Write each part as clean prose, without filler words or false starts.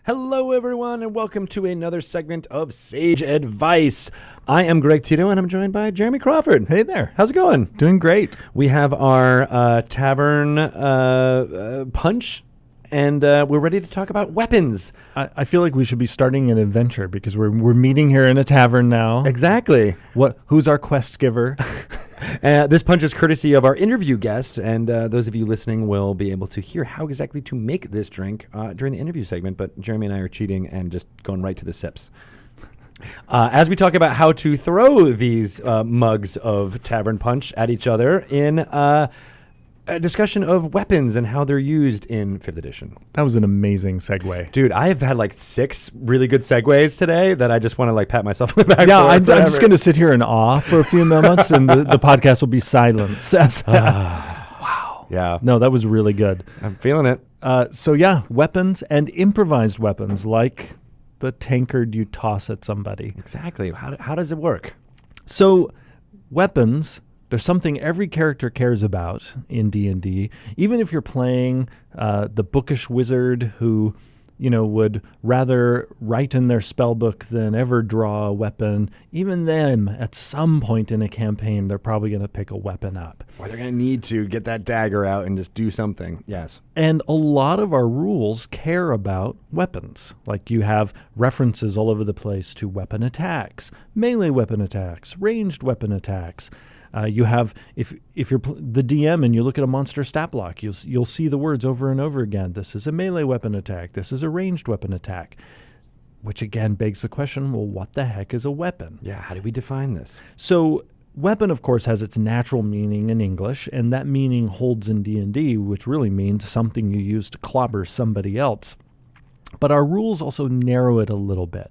Hello, everyone, and welcome to another segment of Sage Advice. I am Greg Tito, and I'm joined by Jeremy Crawford. Hey there. How's it going? Doing great. We have our tavern punch, and we're ready to talk about weapons. I feel like we should be starting an adventure because we're meeting here in a tavern now. Exactly. Who's our quest giver? This punch is courtesy of our interview guest, and those of you listening will be able to hear how exactly to make this drink during the interview segment, but Jeremy and I are cheating and just going right to the sips. As we talk about how to throw these mugs of Tavern Punch at each other in a discussion of weapons and how they're used in 5th edition. That was an amazing segue. Dude, I have had like 6 really good segues today that I just want to like pat myself on the back Yeah, for. I'm just going to sit here in awe for a few moments and the podcast will be silent. Wow. Yeah. No, that was really good. I'm feeling it. Weapons and improvised weapons like the tankard you toss at somebody. Exactly. How does it work? So weapons... There's something every character cares about in D&D. Even if you're playing the bookish wizard who, would rather write in their spell book than ever draw a weapon, even them, at some point in a campaign, they're probably going to pick a weapon up. Or they're going to need to get that dagger out and just do something. Yes. And a lot of our rules care about weapons. Like you have references all over the place to weapon attacks, melee weapon attacks, ranged weapon attacks. You have, if you're the DM and you look at a monster stat block, you'll see the words over and over again. This is a melee weapon attack. This is a ranged weapon attack. Which again begs the question, well, what the heck is a weapon? Yeah, how do we define this? So weapon, of course, has its natural meaning in English, and that meaning holds in D&D, which really means something you use to clobber somebody else. But our rules also narrow it a little bit.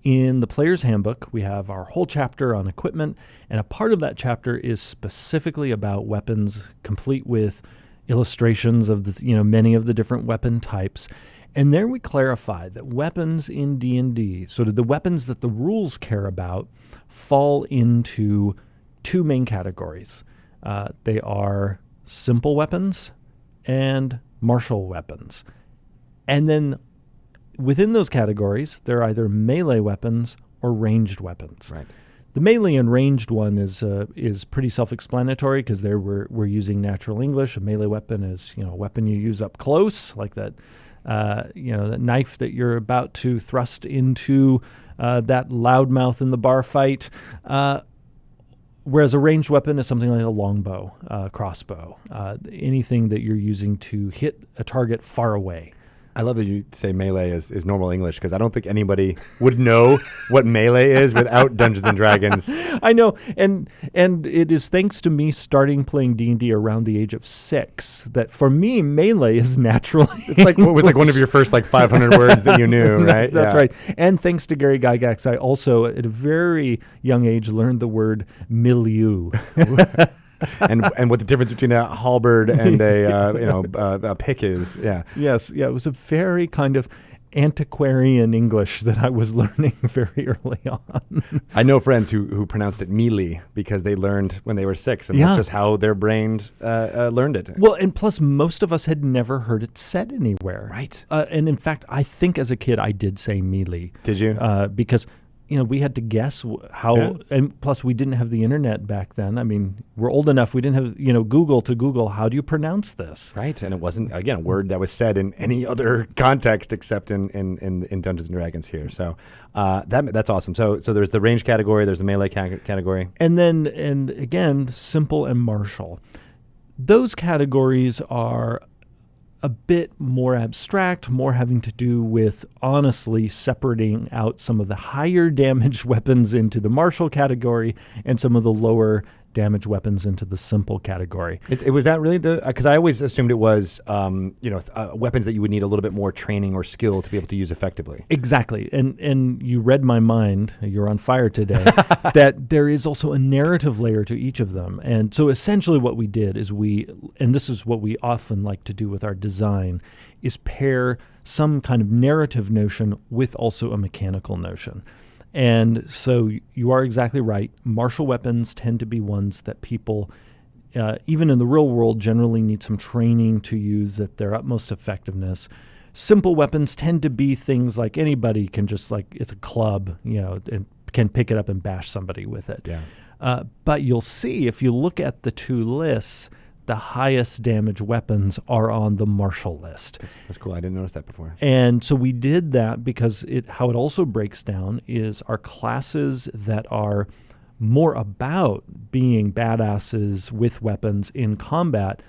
In the Player's Handbook, we have our whole chapter on equipment, and a part of that chapter is specifically about weapons, complete with illustrations of the, many of the different weapon types. And there we clarify that weapons in D&D, sort of the weapons that the rules care about, fall into 2 main categories. They are simple weapons and martial weapons. And then within those categories, they're either melee weapons or ranged weapons. Right. The melee and ranged one is pretty self-explanatory because there we're using natural English. A melee weapon is a weapon you use up close, like that that knife that you're about to thrust into that loudmouth in the bar fight. Whereas a ranged weapon is something like a longbow, crossbow, anything that you're using to hit a target far away. I love that you say melee is normal English because I don't think anybody would know what melee is without Dungeons & Dragons. I know, and it is thanks to me starting playing D&D around the age of 6 that for me, melee is natural. It's like what was like one of your first 500 words that you knew, right? That's right. And thanks to Gary Gygax, I also at a very young age learned the word milieu. and what the difference between a halberd and a pick is. Yeah. Yes. Yeah. It was a very kind of antiquarian English that I was learning very early on. I know friends who pronounced it mealy because they learned when they were 6, and that's just how their brain learned it. Well, and plus most of us had never heard it said anywhere. Right. And in fact, I think as a kid I did say mealy. Did you? Because we had to guess how, and plus we didn't have the internet back then. I mean, we're old enough. We didn't have, Google to Google, how do you pronounce this? Right. And it wasn't, again, a word that was said in any other context except in Dungeons & Dragons here. So that's awesome. So there's the range category, there's the melee category. And again, simple and martial. Those categories are a bit more abstract, more having to do with honestly separating out some of the higher damage weapons into the martial category and some of the lower damage weapons into the simple category. It was that really because I always assumed it was weapons that you would need a little bit more training or skill to be able to use effectively. Exactly. And you read my mind, you're on fire today, that there is also a narrative layer to each of them. And so essentially what we did is and this is what we often like to do with our design, is pair some kind of narrative notion with also a mechanical notion. And so you are exactly right. Martial weapons tend to be ones that people, even in the real world, generally need some training to use at their utmost effectiveness. Simple weapons tend to be things like anybody can just it's a club, and can pick it up and bash somebody with it. Yeah. But you'll see if you look at the two lists, the highest damage weapons are on the martial list. That's cool. I didn't notice that before. And so we did that because how it also breaks down is our classes that are more about being badasses with weapons in combat,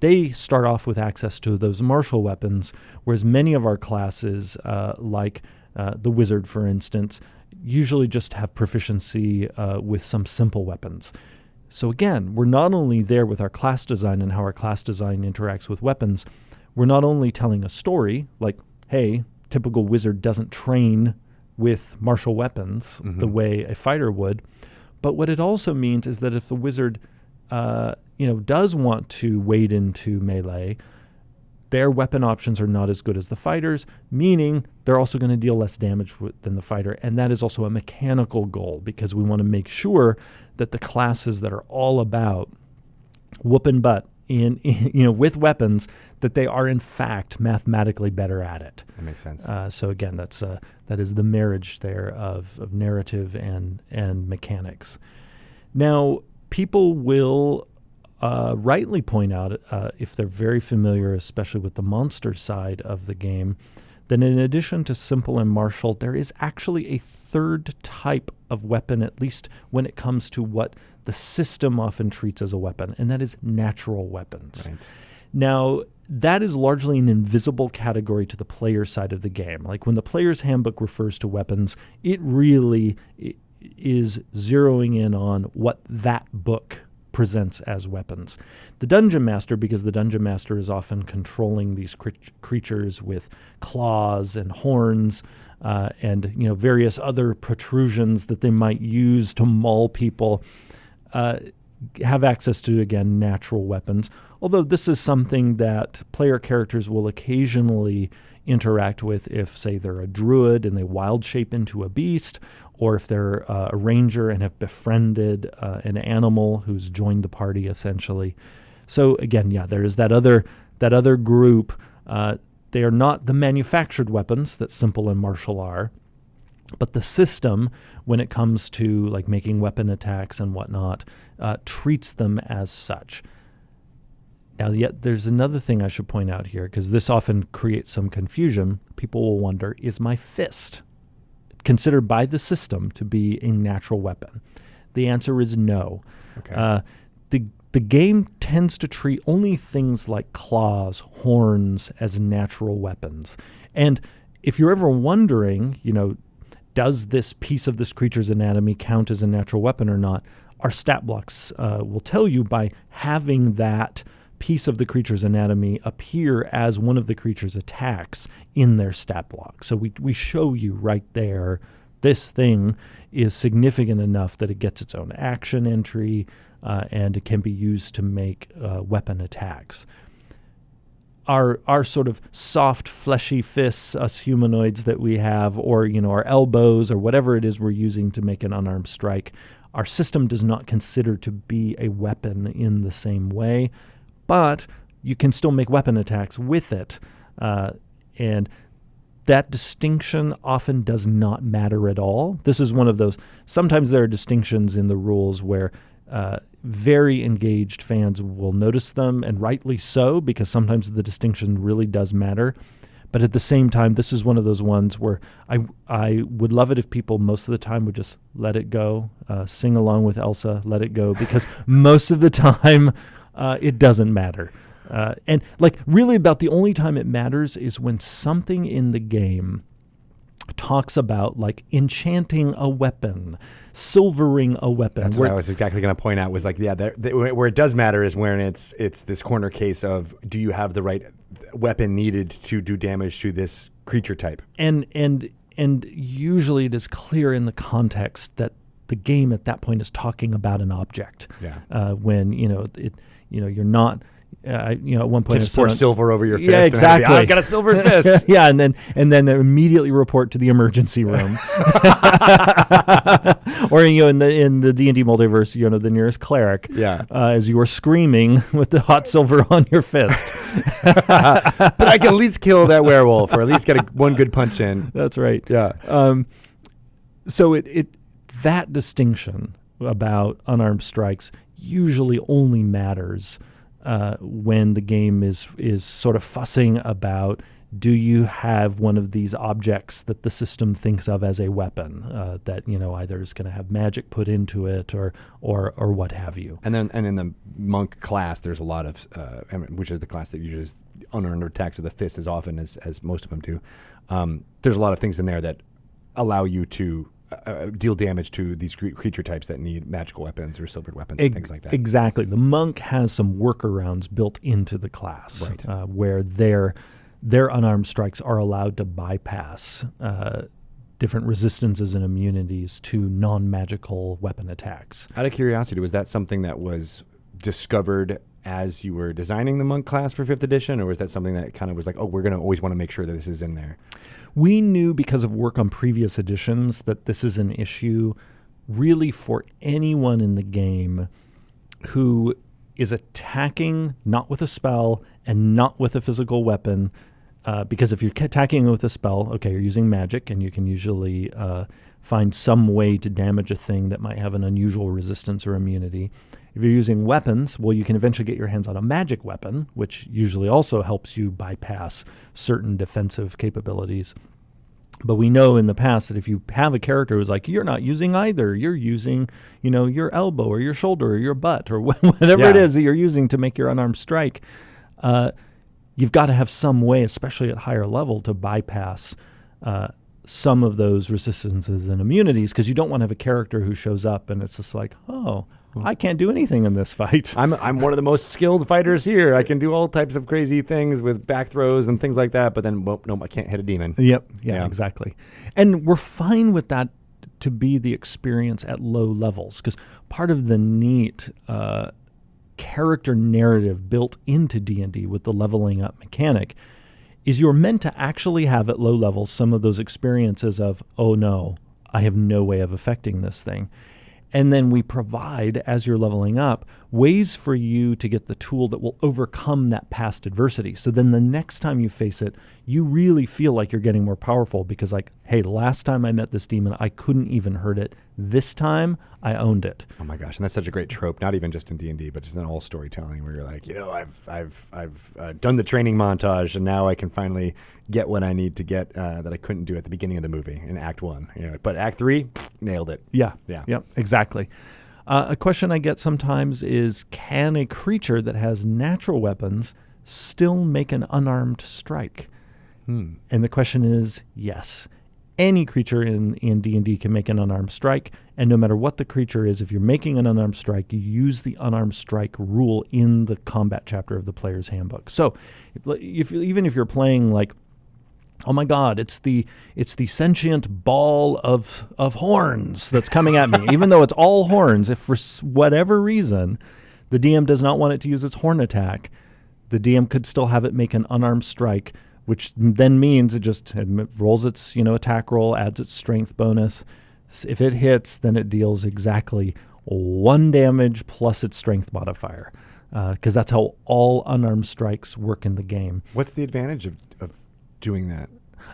they start off with access to those martial weapons, whereas many of our classes, like the wizard, for instance, usually just have proficiency with some simple weapons. So again, we're not only there with our class design and how our class design interacts with weapons, we're not only telling a story, like, hey, typical wizard doesn't train with martial weapons the way a fighter would, but what it also means is that if the wizard does want to wade into melee, their weapon options are not as good as the fighters, meaning they're also going to deal less damage than the fighter. And that is also a mechanical goal because we want to make sure that the classes that are all about whooping butt with weapons, that they are in fact mathematically better at it. That makes sense. So again, that is the marriage there of narrative and mechanics. Now, people will rightly point out, if they're very familiar, especially with the monster side of the game, that in addition to simple and martial, there is actually a third type of weapon, at least when it comes to what the system often treats as a weapon, and that is natural weapons. Right. Now, that is largely an invisible category to the player side of the game. Like when the player's handbook refers to weapons, it really is zeroing in on what that book presents as weapons. The Dungeon Master, because the Dungeon Master is often controlling these creatures with claws and horns and various other protrusions that they might use to maul people, have access to, again, natural weapons. Although this is something that player characters will occasionally interact with if, say, they're a druid and they wild shape into a beast, or if they're a ranger and have befriended an animal who's joined the party, essentially. So again, there is that other group. They are not the manufactured weapons that simple and martial are, but the system, when it comes to like making weapon attacks and whatnot, treats them as such. Now, yet there's another thing I should point out here, because this often creates some confusion. People will wonder, is my fist considered by the system to be a natural weapon? The answer is no. Okay. The game tends to treat only things like claws, horns as natural weapons. And if you're ever wondering, does this piece of this creature's anatomy count as a natural weapon or not, our stat blocks will tell you by having that piece of the creature's anatomy appear as one of the creature's attacks in their stat block. So we show you right there, this thing is significant enough that it gets its own action entry, and it can be used to make weapon attacks. Our sort of soft, fleshy fists, us humanoids that we have, or our elbows, or whatever it is we're using to make an unarmed strike, our system does not consider to be a weapon in the same way. But you can still make weapon attacks with it. And that distinction often does not matter at all. This is one of those, sometimes there are distinctions in the rules where very engaged fans will notice them, and rightly so, because sometimes the distinction really does matter. But at the same time, this is one of those ones where I would love it if people most of the time would just let it go, sing along with Elsa, let it go, because most of the time it doesn't matter. And really about the only time it matters is when something in the game talks about enchanting a weapon, silvering a weapon. That's what I was exactly going to point out, was where it does matter is when it's this corner case of, do you have the right weapon needed to do damage to this creature type? And usually it is clear in the context that the game at that point is talking about an object. Yeah. When you're not At one point, just pour silver over your fist. Yeah, exactly. I've got a silver fist. Yeah, and then immediately report to the emergency room. Or in the D&D multiverse, the nearest cleric. Yeah. As you are screaming with the hot silver on your fist. But I can at least kill that werewolf, or at least get one good punch in. That's right. Yeah. So that distinction about unarmed strikes usually only matters when the game is sort of fussing about, do you have one of these objects that the system thinks of as a weapon that either is going to have magic put into it or what have you. And in the monk class, there's a lot of which is the class that uses unearned attacks of the fist as often as most of them do. There's a lot of things in there that allow you to deal damage to these creature types that need magical weapons or silvered weapons and things like that. Exactly. The monk has some workarounds built into the class, right. Where their unarmed strikes are allowed to bypass different resistances and immunities to non-magical weapon attacks. Out of curiosity, was that something that was discovered as you were designing the monk class for 5th edition, or was that something that kind of was like, oh, we're going to always want to make sure that this is in there? We knew because of work on previous editions that this is an issue really for anyone in the game who is attacking not with a spell and not with a physical weapon, because if you're attacking with a spell, okay, you're using magic, and you can usually find some way to damage a thing that might have an unusual resistance or immunity. If you're using weapons, well, you can eventually get your hands on a magic weapon, which usually also helps you bypass certain defensive capabilities. But we know in the past that if you have a character who's like, you're not using either, you're using, your elbow or your shoulder or your butt or whatever it is that you're using to make your unarmed strike, you've got to have some way, especially at higher level, to bypass some of those resistances and immunities, because you don't want to have a character who shows up and it's just like, oh, I can't do anything in this fight. I'm one of the most skilled fighters here. I can do all types of crazy things with back throws and things like that, but then, I can't hit a demon. Yep. Yeah, exactly. And we're fine with that to be the experience at low levels, because part of the neat character narrative built into D&D with the leveling up mechanic is you're meant to actually have at low levels some of those experiences of, oh no, I have no way of affecting this thing. And then we provide, as you're leveling up, ways for you to get the tool that will overcome that past adversity. So then the next time you face it, you really feel like you're getting more powerful because, like, hey, last time I met this demon, I couldn't even hurt it. This time, I owned it. Oh my gosh, and that's such a great trope, not even just in D&D, but just in all storytelling, where you're like, I've done the training montage, and now I can finally get what I need to get that I couldn't do at the beginning of the movie in Act 1. But Act 3, nailed it. Yeah, exactly. A question I get sometimes is, can a creature that has natural weapons still make an unarmed strike? And the question is, yes. Any creature in D&D can make an unarmed strike, and no matter what the creature is, if you're making an unarmed strike, you use the unarmed strike rule in the combat chapter of the player's handbook. So even if you're playing like, oh my God, it's the sentient ball of horns that's coming at me, even though it's all horns, if for whatever reason the DM does not want it to use its horn attack, the DM could still have it make an unarmed strike, which then means it rolls its attack roll, adds its strength bonus. If it hits, then it deals exactly 1 damage plus its strength modifier, because that's how all unarmed strikes work in the game. What's the advantage of doing that?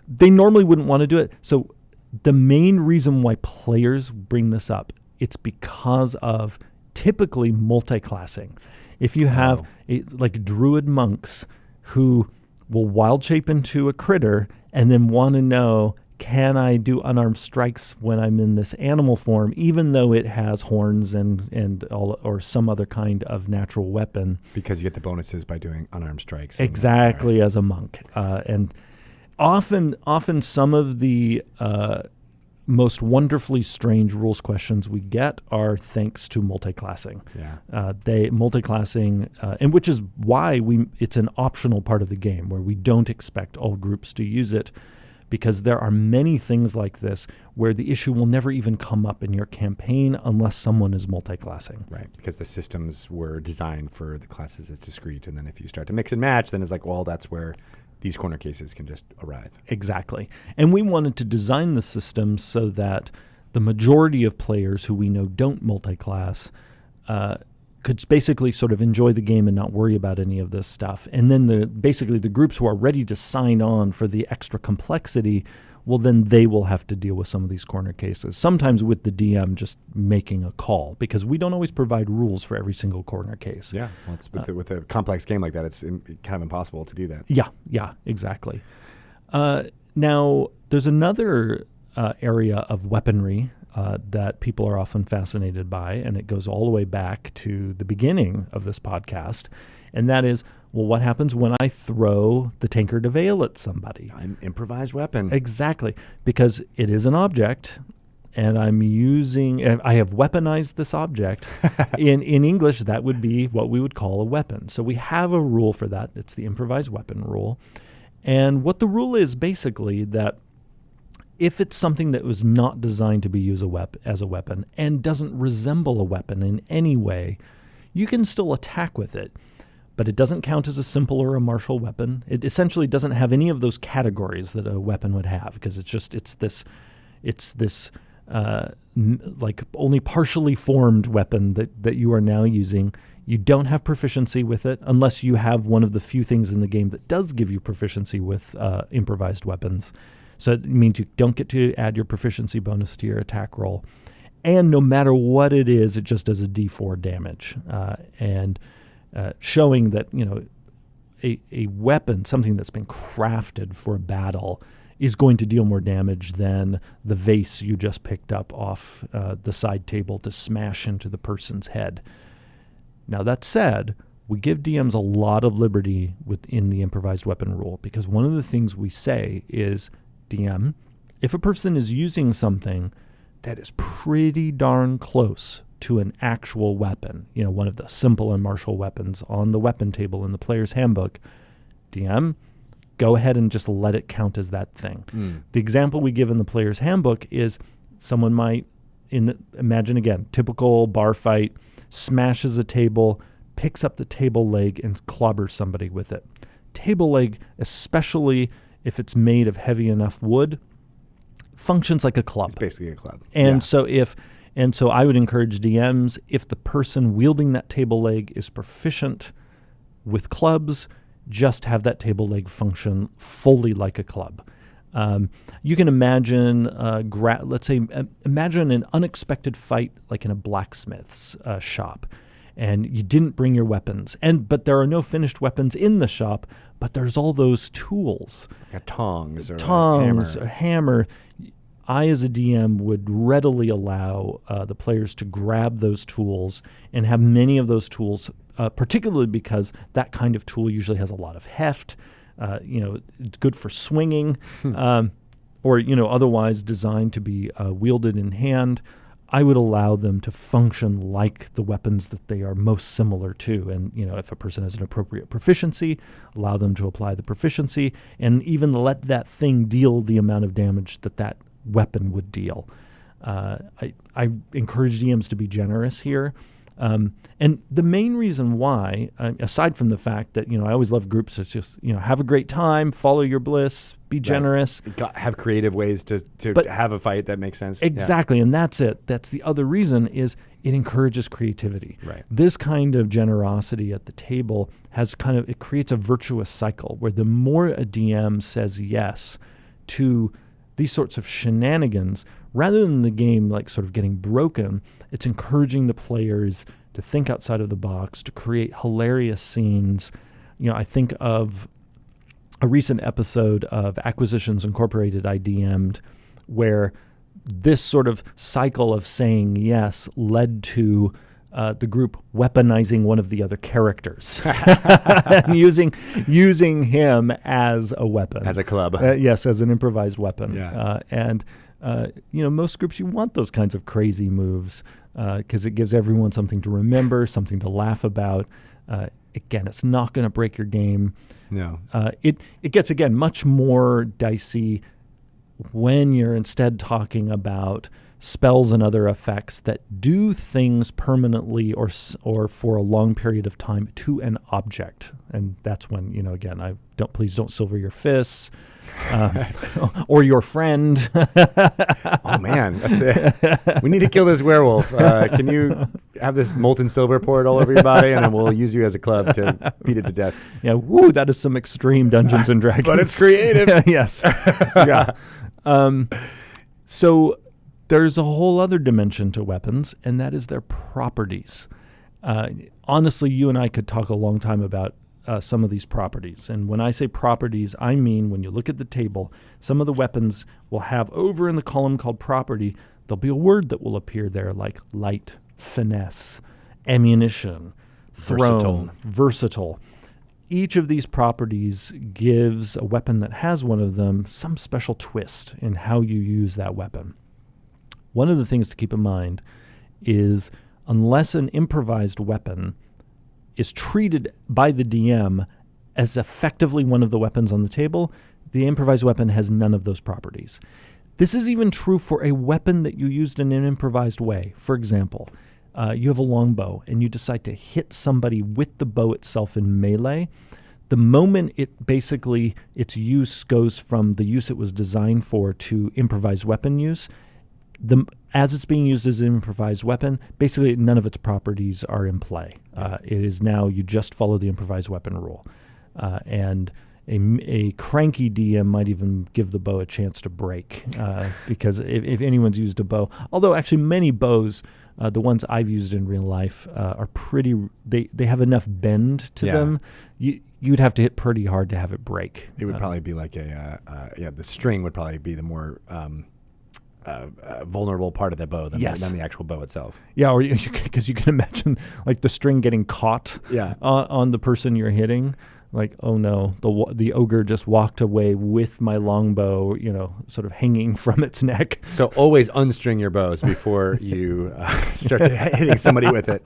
They normally wouldn't want to do it. So the main reason why players bring this up, it's because of typically multi-classing. If you have like druid monks who will wild shape into a critter and then want to know, can I do unarmed strikes when I'm in this animal form, even though it has horns and all, or some other kind of natural weapon? Because you get the bonuses by doing unarmed strikes. Exactly, as a monk. And often some of the most wonderfully strange rules questions we get are thanks to multi-classing. Multi-classing, and which is why it's an optional part of the game where we don't expect all groups to use it, because there are many things like this where the issue will never even come up in your campaign unless someone is multi-classing. Right, because the systems were designed for the classes as discrete, and then if you start to mix and match, then it's like, well, that's where these corner cases can just arrive. Exactly. And we wanted to design the system so that the majority of players who we know don't multi-class could basically sort of enjoy the game and not worry about any of this stuff. And then basically the groups who are ready to sign on for the extra complexity, well, then they will have to deal with some of these corner cases, sometimes with the DM just making a call, because we don't always provide rules for every single corner case. Yeah, well, with a complex game like that, it's kind of impossible to do that. Yeah, exactly. Now, there's another area of weaponry that people are often fascinated by, and it goes all the way back to the beginning of this podcast, and that is, well, what happens when I throw the tankard of ale at somebody? An improvised weapon. Exactly, because it is an object, and I have weaponized this object. In English, that would be what we would call a weapon. So we have a rule for that. It's the improvised weapon rule. And what the rule is basically that if it's something that was not designed to be used as a weapon and doesn't resemble a weapon in any way, you can still attack with it, but it doesn't count as a simple or a martial weapon. It essentially doesn't have any of those categories that a weapon would have, because it's this like only partially formed weapon that you are now using. You don't have proficiency with it unless you have one of the few things in the game that does give you proficiency with improvised weapons. So it means you don't get to add your proficiency bonus to your attack roll. And no matter what it is, it just does a D4 damage. And showing that, a weapon, something that's been crafted for a battle, is going to deal more damage than the vase you just picked up off the side table to smash into the person's head. Now, that said, we give DMs a lot of liberty within the improvised weapon rule, because one of the things we say is, DM, if a person is using something that is pretty darn close to an actual weapon, one of the simple and martial weapons on the weapon table in the player's handbook, DM, go ahead and just let it count as that thing. The example we give in the player's handbook is someone might, imagine again, typical bar fight, smashes a table, picks up the table leg and clobbers somebody with it. Table leg, especially if it's made of heavy enough wood, functions like a club. It's basically a club. And so I would encourage DMs, if the person wielding that table leg is proficient with clubs, just have that table leg function fully like a club. You can imagine, imagine an unexpected fight like in a blacksmith's shop, and you didn't bring your weapons, but there are no finished weapons in the shop, but there's all those tools. Like tongs or a hammer. I, as a DM, would readily allow the players to grab those tools and have many of those tools, particularly because that kind of tool usually has a lot of heft. It's good for swinging, or otherwise designed to be wielded in hand. I would allow them to function like the weapons that they are most similar to. And, if a person has an appropriate proficiency, allow them to apply the proficiency and even let that thing deal the amount of damage that weapon would deal. I encourage DMs to be generous here. And the main reason why, aside from the fact that, I always love groups that just, have a great time, follow your bliss, be generous. Have creative ways to have a fight that makes sense. Exactly. Yeah. And that's it. That's the other reason is it encourages creativity. Right. This kind of generosity at the table it creates a virtuous cycle where the more a DM says yes to these sorts of shenanigans, rather than the game sort of getting broken, it's encouraging the players to think outside of the box, to create hilarious scenes. I think of a recent episode of Acquisitions Incorporated I DM'd, where this sort of cycle of saying yes led to the group weaponizing one of the other characters and using him as a weapon. As a club. Yes, as an improvised weapon. Yeah. Most groups, you want those kinds of crazy moves because it gives everyone something to remember, something to laugh about. Again, it's not going to break your game. No. It gets, again, much more dicey when you're instead talking about spells and other effects that do things permanently or for a long period of time to an object. And that's when, again, please don't silver your fists or your friend. Oh, man. We need to kill this werewolf. Can you have this molten silver poured all over your body, and then we'll use you as a club to beat it to death? Yeah, woo, that is some extreme Dungeons and Dragons. But it's creative. Yes. Yeah. So there's a whole other dimension to weapons, and that is their properties. Honestly, you and I could talk a long time about some of these properties. And when I say properties, I mean when you look at the table, some of the weapons will have over in the column called property, there'll be a word that will appear there like light, finesse, ammunition, thrown, versatile. Each of these properties gives a weapon that has one of them some special twist in how you use that weapon. One of the things to keep in mind is unless an improvised weapon is treated by the DM as effectively one of the weapons on the table, the improvised weapon has none of those properties. This is even true for a weapon that you used in an improvised way. For example, you have a longbow and you decide to hit somebody with the bow itself in melee. The moment its use goes from the use it was designed for to improvised weapon use, as it's being used as an improvised weapon, basically none of its properties are in play. It is now you just follow the improvised weapon rule. And a cranky DM might even give the bow a chance to break because if anyone's used a bow, although actually many bows, the ones I've used in real life are pretty, they have enough bend to them. You'd have to hit pretty hard to have it break. It would probably be like the string would probably be the more vulnerable part of the bow than the actual bow itself. Yeah, or because you can imagine like the string getting caught on the person you're hitting. Like, oh no, the ogre just walked away with my longbow, sort of hanging from its neck. So always unstring your bows before you start hitting somebody with it.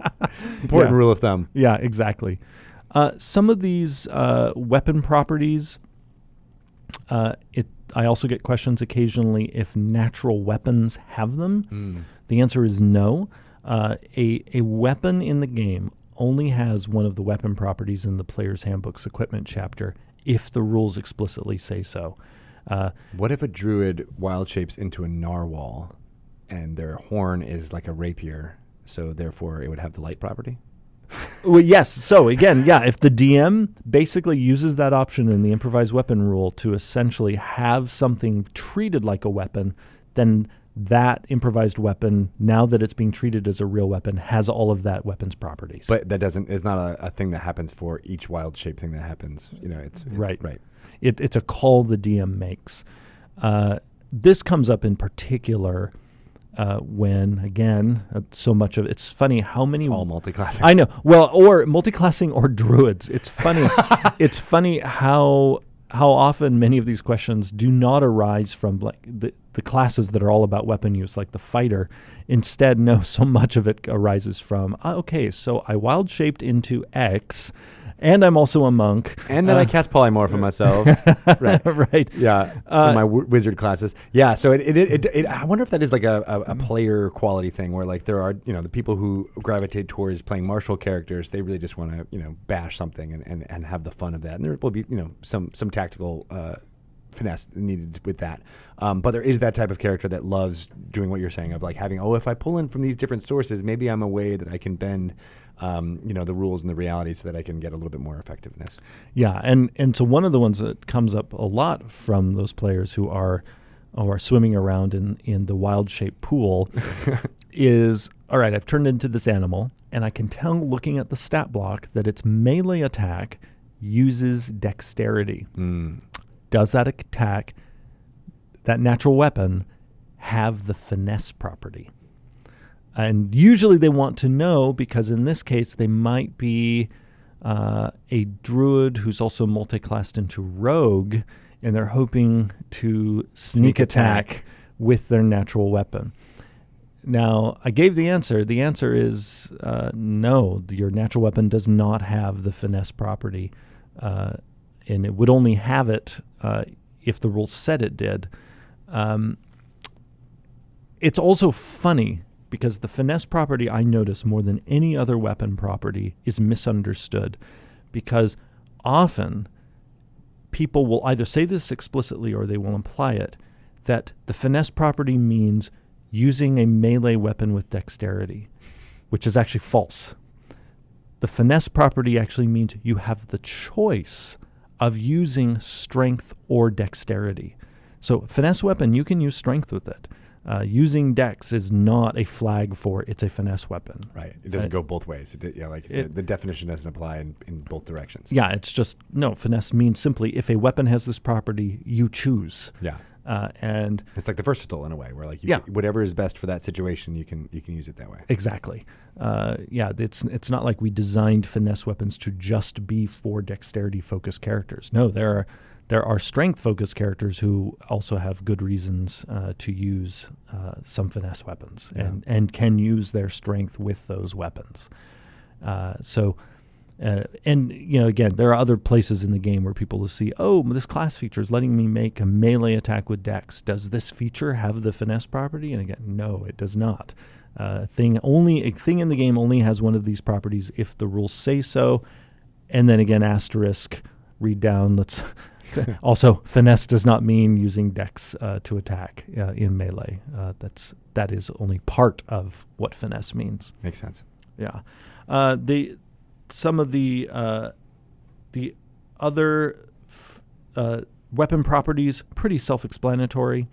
Important rule of thumb. Yeah, exactly. Some of these weapon properties, I also get questions occasionally if natural weapons have them. The answer is no. A weapon in the game only has one of the weapon properties in the Player's Handbook's equipment chapter if the rules explicitly say so. What if a druid wild shapes into a narwhal and their horn is like a rapier, so therefore it would have the light property? Well, yes. So again, if the DM basically uses that option in the improvised weapon rule to essentially have something treated like a weapon, then that improvised weapon, now that it's being treated as a real weapon, has all of that weapon's properties. But that it's not a thing that happens for each wild shape thing that happens. It's right. Right. It's a call the DM makes. This comes up in particular when, again, so much of it's funny how many... It's all multiclassing. I know. Well, or multiclassing or druids. It's funny. It's funny how often many of these questions do not arise from like the classes that are all about weapon use, like the fighter. Instead, no, so much of it arises from, okay, so I wild shaped into X, and I'm also a monk. And then I cast polymorph on myself. Right. Right. Yeah, for my wizard classes. Yeah, so it I wonder if that is like a player quality thing where like there are, the people who gravitate towards playing martial characters, they really just want to, bash something and have the fun of that. And there will be, some tactical finesse needed with that. But there is that type of character that loves doing what you're saying of like having, if I pull in from these different sources, maybe I'm a way that I can bend the rules and the reality so that I can get a little bit more effectiveness. Yeah, and so one of the ones that comes up a lot from those players who are swimming around in the wild shape pool is, all right, I've turned into this animal, and I can tell looking at the stat block that its melee attack uses dexterity. Does that attack, that natural weapon, have the finesse property? And usually they want to know because in this case they might be a druid who's also multiclassed into rogue, and they're hoping to sneak attack with their natural weapon. Now, I gave the answer. The answer is no, your natural weapon does not have the finesse property, and it would only have it if the rules said it did. It's also funny because the finesse property, I notice more than any other weapon property, is misunderstood, because often people will either say this explicitly or they will imply it, that the finesse property means using a melee weapon with dexterity, which is actually false. The finesse property actually means you have the choice of using strength or dexterity. So finesse weapon, you can use strength with it. Using dex is not a flag for it's a finesse weapon. Right. It doesn't go both ways. The definition doesn't apply in both directions. Yeah, it's just, no, finesse means simply if a weapon has this property, you choose. Yeah. And it's like the versatile in a way, where like whatever is best for that situation, you can use it that way. Exactly. It's not like we designed finesse weapons to just be for dexterity focused characters. No, there are strength focused characters who also have good reasons to use some finesse weapons and can use their strength with those weapons. And again, there are other places in the game where people will see, oh, this class feature is letting me make a melee attack with dex. Does this feature have the finesse property? And again, no, it does not. A thing in the game only has one of these properties if the rules say so. And then again, asterisk, read down. Also, finesse does not mean using dex to attack in melee. That is only part of what finesse means. Makes sense. Yeah. Some of the other weapon properties, pretty self-explanatory.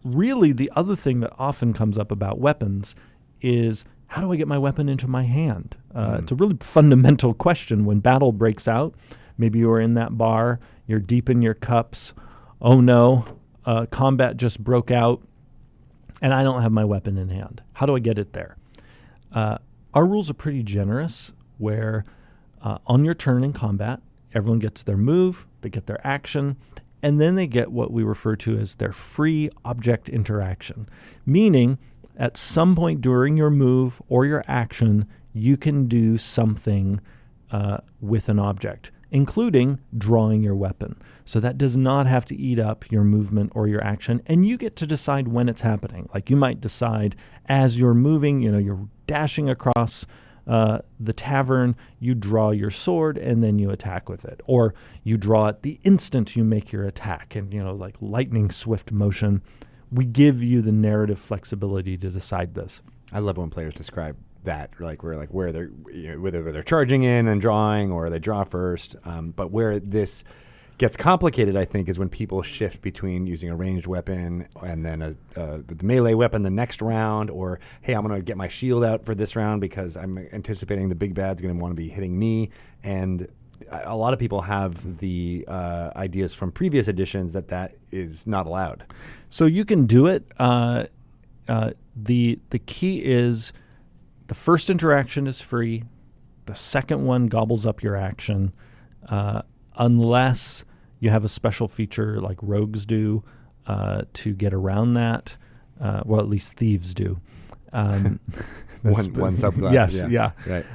Really, the other thing that often comes up about weapons is, how do I get my weapon into my hand? It's a really fundamental question. When battle breaks out, maybe you're in that bar, you're deep in your cups. Oh no, combat just broke out, and I don't have my weapon in hand. How do I get it there? Our rules are pretty generous, where on your turn in combat, everyone gets their move, they get their action, and then they get what we refer to as their free object interaction. Meaning, at some point during your move or your action, you can do something with an object, including drawing your weapon. So that does not have to eat up your movement or your action, and you get to decide when it's happening. Like you might decide as you're moving, you're dashing across the tavern, you draw your sword and then you attack with it. Or you draw it the instant you make your attack, and like lightning swift motion. We give you the narrative flexibility to decide this. I love when players describe that, where they're whether they're charging in and drawing or they draw first. But where this gets complicated, I think, is when people shift between using a ranged weapon and then the melee weapon the next round, or hey, I'm going to get my shield out for this round because I'm anticipating the big bad's going to want to be hitting me. And a lot of people have the ideas from previous editions that is not allowed. So you can do it. The key is the first interaction is free. The second one gobbles up your action, unless you have a special feature like rogues do to get around that. Well, at least thieves do. One subclass. Yes, yeah. Right.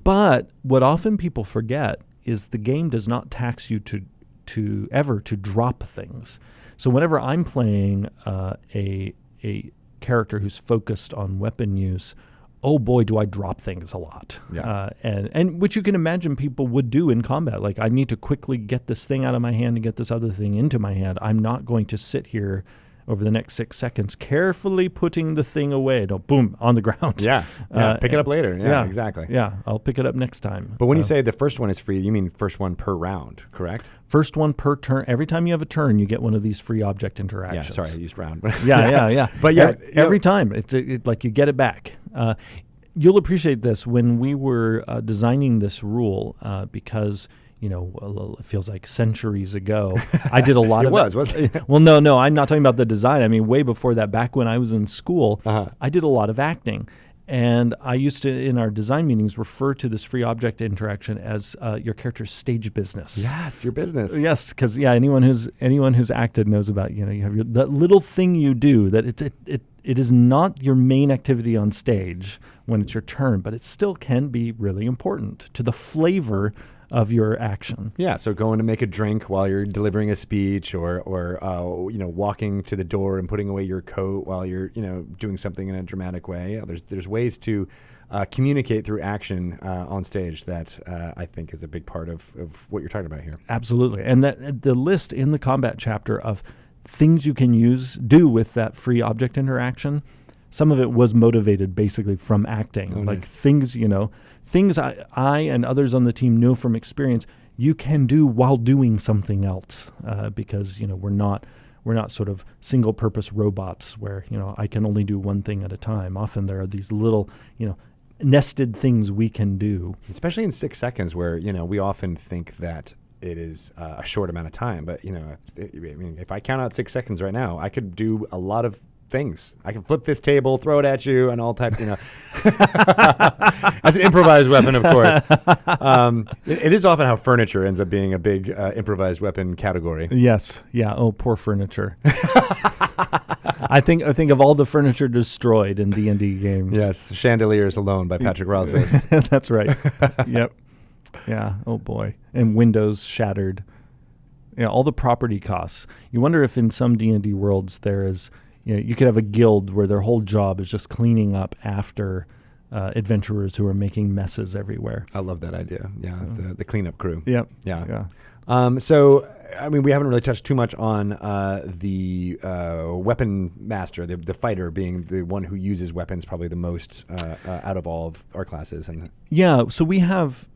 But what often people forget is the game does not tax you to drop things. So whenever I'm playing a character who's focused on weapon use, oh boy, do I drop things a lot. Yeah. And which you can imagine people would do in combat. Like, I need to quickly get this thing out of my hand and get this other thing into my hand. I'm not going to sit here over the next 6 seconds carefully putting the thing away. No, boom, on the ground. Yeah. Pick it up later. Yeah, exactly. Yeah, I'll pick it up next time. But when you say the first one is free, you mean first one per round, correct? First one per turn. Every time you have a turn, you get one of these free object interactions. Yeah, sorry, I used round. Yeah. But yeah, every time, it's like you get it back. You'll appreciate this when we were designing this rule because, it feels like centuries ago. I did a lot of it. Wasn't it? Well, no, I'm not talking about the design. I mean, way before that, back when I was in school, I did a lot of acting. And I used to, in our design meetings, refer to this free object interaction as your character's stage business. Yes, your business. Yes, because anyone who's acted knows about you have that little thing you do that it is not your main activity on stage when it's your turn, but it still can be really important to the flavor of your action. Yeah, so going to make a drink while you're delivering a speech, or walking to the door and putting away your coat while you're doing something in a dramatic way. There's ways to communicate through action on stage that I think is a big part of what you're talking about here. Absolutely, and that the list in the combat chapter of things you can do with that free object interaction. Some of it was motivated basically from acting, like nice. things I and others on the team know from experience you can do while doing something else, because we're not sort of single purpose robots where I can only do one thing at a time. Often there are these little nested things we can do, especially in 6 seconds, where we often think that it is a short amount of time, but if I count out 6 seconds right now, I could do a lot of things. I can flip this table, throw it at you, and all types. That's an improvised weapon, of course. It is often how furniture ends up being a big improvised weapon category. Yes, yeah. Oh, poor furniture. I think of all the furniture destroyed in D&D games. Yes, Chandeliers Alone by Patrick Rothfuss. That's right. Yep. Yeah. Oh boy. And windows shattered. Yeah. All the property costs. You wonder if in some D&D worlds there is. You could have a guild where their whole job is just cleaning up after adventurers who are making messes everywhere. I love that idea. Yeah, the cleanup crew. Yep. Yeah. So, we haven't really touched too much on the weapon master, the fighter being the one who uses weapons probably the most out of all of our classes. So we have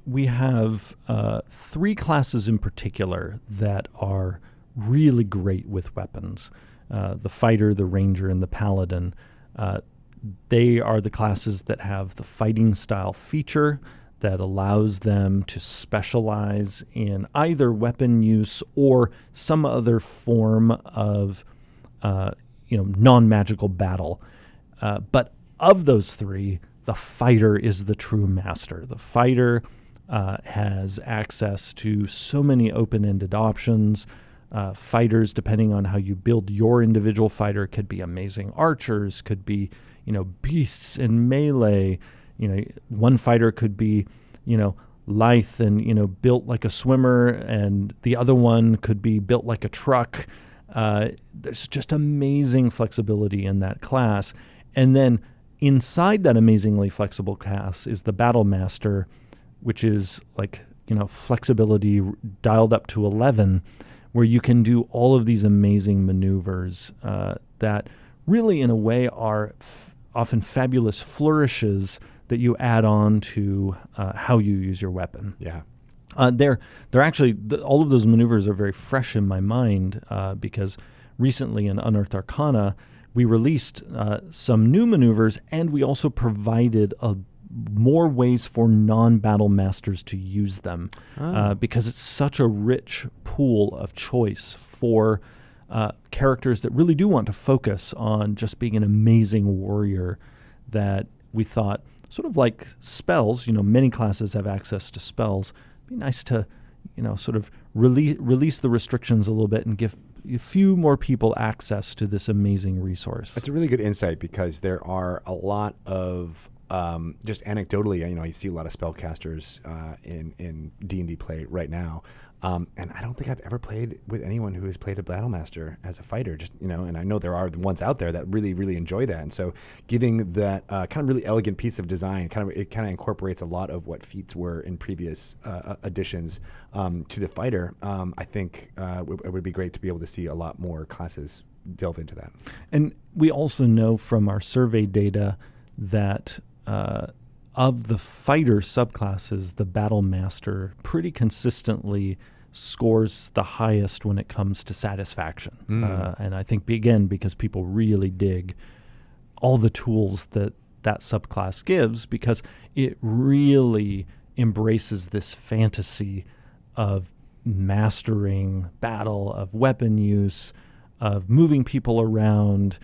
3 classes in particular that are really great with weapons. The fighter, the ranger, and the paladin. They are the classes that have the fighting style feature that allows them to specialize in either weapon use or some other form of non-magical battle. But of those 3, the fighter is the true master. The fighter has access to so many open-ended options. Fighters, depending on how you build your individual fighter, could be amazing archers, could be, beasts in melee. One fighter could be, lithe and, built like a swimmer, and the other one could be built like a truck. There's just amazing flexibility in that class. And then inside that amazingly flexible class is the battle master, which is like, flexibility dialed up to 11, where you can do all of these amazing maneuvers that really, in a way, are often fabulous flourishes that you add on to how you use your weapon. Yeah. They're actually, all of those maneuvers are very fresh in my mind because recently in Unearthed Arcana, we released some new maneuvers, and we also provided more ways for non-battle masters to use them because it's such a rich pool of choice for characters that really do want to focus on just being an amazing warrior, that we thought, sort of like spells, many classes have access to spells. It'd be nice to, sort of release the restrictions a little bit and give a few more people access to this amazing resource. That's a really good insight, because there are a lot of just anecdotally, you see a lot of spellcasters in D&D play right now, and I don't think I've ever played with anyone who has played a battlemaster as a fighter. Just and I know there are the ones out there that really, really enjoy that. And so, giving that kind of really elegant piece of design, it kind of incorporates a lot of what feats were in previous additions to the fighter. I think it would be great to be able to see a lot more classes delve into that. And we also know from our survey data that of the fighter subclasses, the battle master pretty consistently scores the highest when it comes to satisfaction. And I think, again, because people really dig all the tools that subclass gives, because it really embraces this fantasy of mastering battle, of weapon use, of moving people around,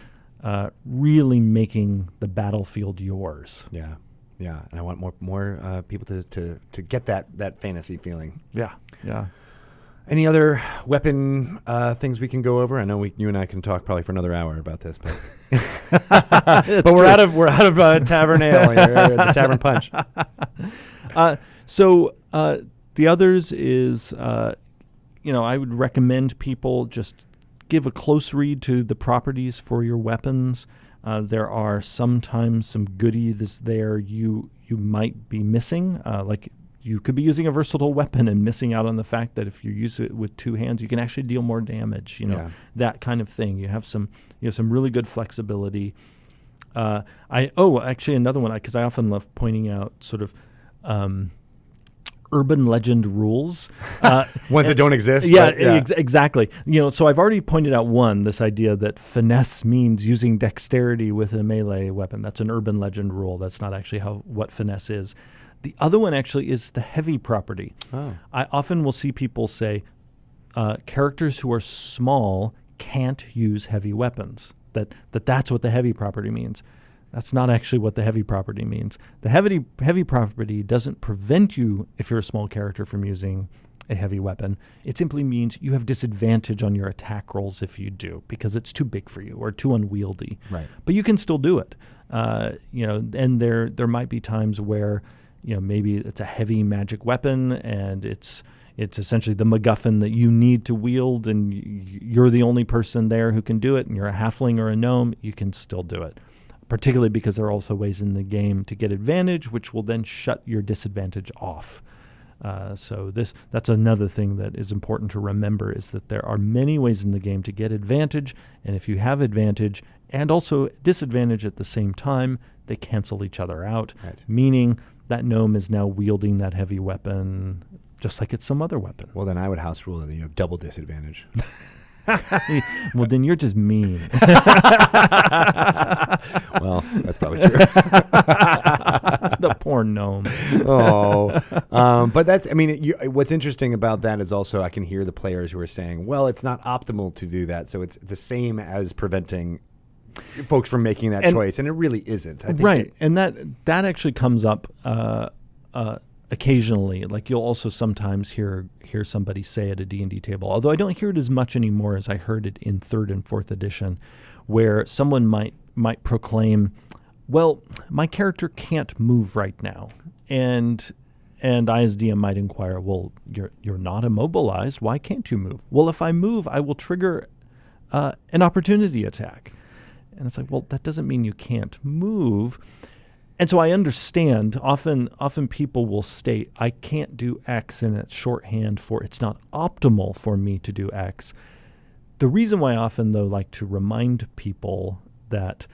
really making the battlefield yours. Yeah, and I want more people to get that fantasy feeling. Yeah. Any other weapon things we can go over? I know you and I can talk probably for another hour about this, but but we're out of Tavern Ale here, the Tavern Punch. So The others is, I would recommend people just give a close read to the properties for your weapons. There are sometimes some goodies there you might be missing, like you could be using a versatile weapon and missing out on the fact that if you use it with two hands, you can actually deal more damage. That kind of thing. You have some really good flexibility. Actually another one, because I often love pointing out sort of urban legend rules. Ones that don't exist. Yeah, exactly. So I've already pointed out this idea that finesse means using dexterity with a melee weapon. That's an urban legend rule. That's not actually what finesse is. The other one actually is the heavy property. Oh. I often will see people say characters who are small can't use heavy weapons. That's what the heavy property means. That's not actually what the heavy property means. The heavy property doesn't prevent you, if you're a small character, from using a heavy weapon. It simply means you have disadvantage on your attack rolls if you do, because it's too big for you or too unwieldy. Right. But you can still do it. And there might be times where maybe it's a heavy magic weapon and it's essentially the MacGuffin that you need to wield, and you're the only person there who can do it, and you're a halfling or a gnome, you can still do it. Particularly because there are also ways in the game to get advantage, which will then shut your disadvantage off. So that's another thing that is important to remember, is that there are many ways in the game to get advantage, and if you have advantage and also disadvantage at the same time, they cancel each other out, right. Meaning that gnome is now wielding that heavy weapon just like it's some other weapon. Well, then I would house rule that you have double disadvantage. Well, then you're just mean. Well, that's probably true. The poor gnome. But what's interesting about that is also I can hear the players who are saying, well, it's not optimal to do that. So it's the same as preventing folks from making that choice. And it really isn't. I think right. And that actually comes up occasionally. Like you'll also sometimes hear somebody say at a D&D table, although I don't hear it as much anymore as I heard it in 3rd and 4th edition, where someone might proclaim, well, my character can't move right now. And I as DM might inquire, well, you're not immobilized. Why can't you move? Well, if I move, I will trigger an opportunity attack. And it's like, well, that doesn't mean you can't move. And so I understand, often people will state, I can't do X, and it's shorthand for it's not optimal for me to do X. The reason why I often, though, like to remind people that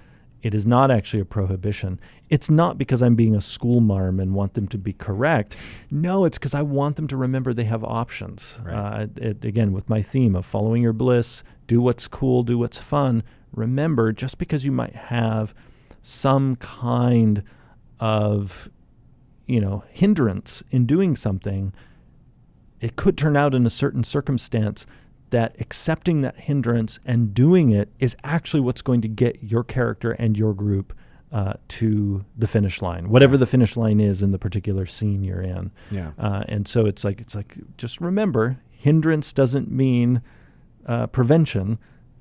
it is not actually a prohibition, it's not because I'm being a schoolmarm and want them to be correct. No, it's because I want them to remember they have options. Right. Again, with my theme of following your bliss, do what's cool, do what's fun. Remember, just because you might have some kind of, hindrance in doing something, it could turn out in a certain circumstance that accepting that hindrance and doing it is actually what's going to get your character and your group to the finish line, whatever the finish line is in the particular scene you're in. Yeah. And so it's like just remember, hindrance doesn't mean prevention.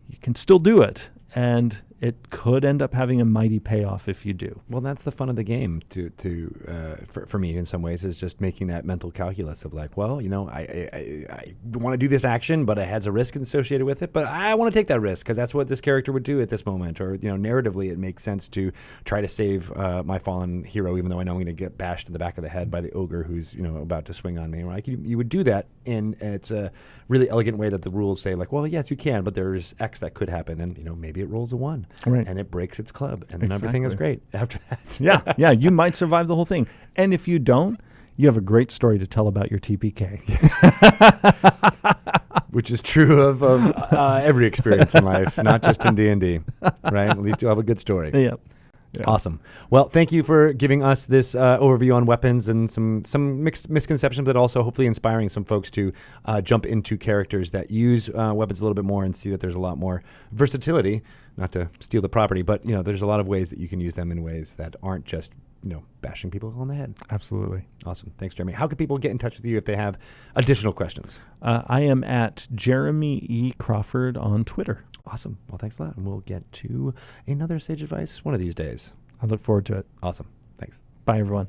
You can still do it, and it could end up having a mighty payoff if you do. Well, that's the fun of the game. For me, in some ways, is just making that mental calculus of like, well, I want to do this action, but it has a risk associated with it. But I want to take that risk because that's what this character would do at this moment. Or narratively, it makes sense to try to save my fallen hero, even though I know I'm going to get bashed in the back of the head by the ogre who's about to swing on me. Like you would do that, and it's a really elegant way that the rules say, like, well, yes, you can, but there's X that could happen, and maybe it rolls a 1. Right. And it breaks its club, and then everything is great after that. Yeah, you might survive the whole thing. And if you don't, you have a great story to tell about your TPK. Which is true of every experience in life, not just in D&D, right? At least you have a good story. Yeah. Awesome. Well, thank you for giving us this overview on weapons and some mixed misconceptions, but also hopefully inspiring some folks to jump into characters that use weapons a little bit more and see that there's a lot more versatility, not to steal the property, but there's a lot of ways that you can use them in ways that aren't just bashing people on the head. Absolutely. Awesome. Thanks, Jeremy. How can people get in touch with you if they have additional questions? I am at Jeremy E. Crawford on Twitter. Awesome. Well, thanks a lot. And we'll get to another Sage Advice one of these days. I look forward to it. Awesome. Thanks. Bye, everyone.